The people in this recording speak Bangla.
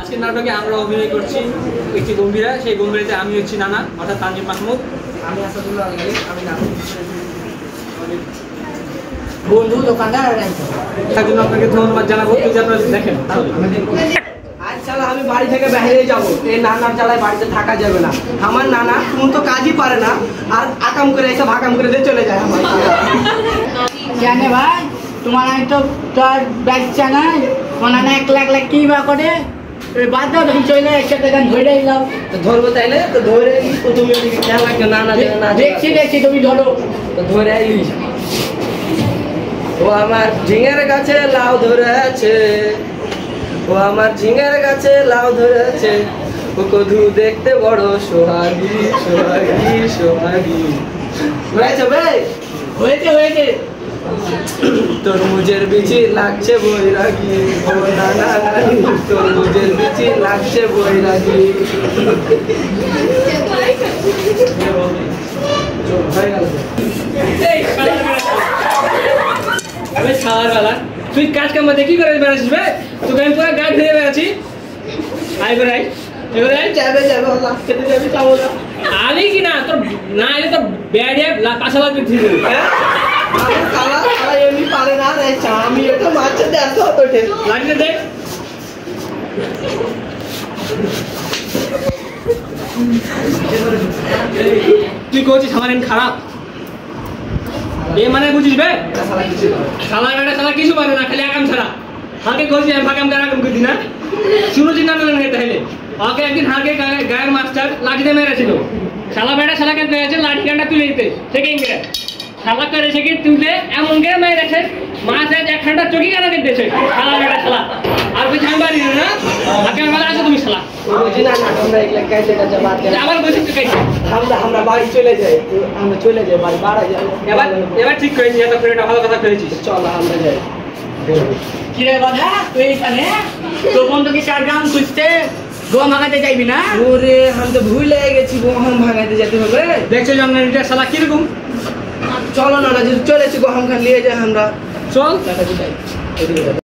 আজকে নাটকে আমরা অভিনয় করছি একটি গম্ভীরা, সেই গম্ভীরাতে আমি হচ্ছি নানা অর্থাৎ তানজিম মাহমুদ, আমি আসাদুল্লাহ আলী, আমি নাম বন্ধু দোকানদার। তার জন্য আপনাকে ধন্যবাদ জানাবো। প্লিজ আপনারা দেখেন। আচ্ছা আমি বাড়ি থেকে বাইরে যাবো, এই নানার জ্বালায় বাড়িতে থাকা যাবে না। আমার নানা কোন তো কাজই পারে না, আর আকাম করে এসে ভাকাম করে দিয়ে চলে যায়। আমার জানে ভাই তোমার আমি তো তোর বাচ্চা নাই, মনে না 1 লাখ কি বা করে বাদ দাও, তুমি চলে একসাথে গান ধরে এলাম তো ধরবো তাইলে তো ধরে তুমি ওদিকে খেয়াল রাখবে। নানা দেখছি তুমি ধরো তো ধরে আইলি। ও আমার ঝিঙের গাছে লাউ ধরেছে, ও আমার ঝিঙের গাছে লাউ ধরেছে, ও কধু দেখতে বড় সোহাগী সোহাগী সোহাগী। হয়েছে ভাই, হয়েছে তরমুজের বিচি লাগছে বৈরাগী, ও নানা তরমুজের বিচি লাগছে বৈরাগী। আমি সকালবেলা তুই কাজ কাম দেখি করে বেড়াচ্ছিস ভাই, তোকে আমি পুরো গাছ ধরে বেড়াচ্ছি। আই বেড়াই এবারে যাবে আল্লাহ খেতে যাবি যাবো না আলি কি না তোর না এলে তো বেড়ে পাশা লাগবে ঠিক এমনি পারে না রে, আমি এটা মারছে দেখো তো লাগলে দেখ। তুই করছিস আমার এমন খারাপ এ মানে বুঝিস বে শালা বেটা শালা কিছু পারে না, খালি আকাম ছাড়া হাঁকে করছিস আমি ফাঁকাম করে আকাম করছি না। শুনেছি না না তাহলে ওকে একদিন হাঁকে গায়ের মাস্টার লাঠিতে মেরেছিল, শালা বেটা শালাকে মেরেছে লাঠি কান্ডা তুলে দিতে সেকেন্ড গিয়ে শালা করেছে কি তুলে এমন করে মেরেছে মাছ এক ঠান্ডা চকি কেন দিতেছে শালা বেটা শালা। আর তুই ঠান্ডা দিল না আগে আমার আসো তুমি শালা আবার বসে তুই খাইছি আমরা বাড়ি চলে যাই, আমরা চলে যাই বাড়ি বাড়া যাই। এবার ঠিক করেছি, এত করে একটা ভালো কথা করেছিস। চল আমরা যাই। কিরে বাধা তুই এখানে তো বন্ধু কি 4 গ্রাম খুঁজতে গো মাগাতে যাইবি না? ওরে আমি তো ভুলে গেছি, গহম ভাঙাতে যেতে হবে। দেখছো জন্মের শালা কিরকম। চলো না যদি চলেছি গহম খান নিয়ে যাই আমরা। চল।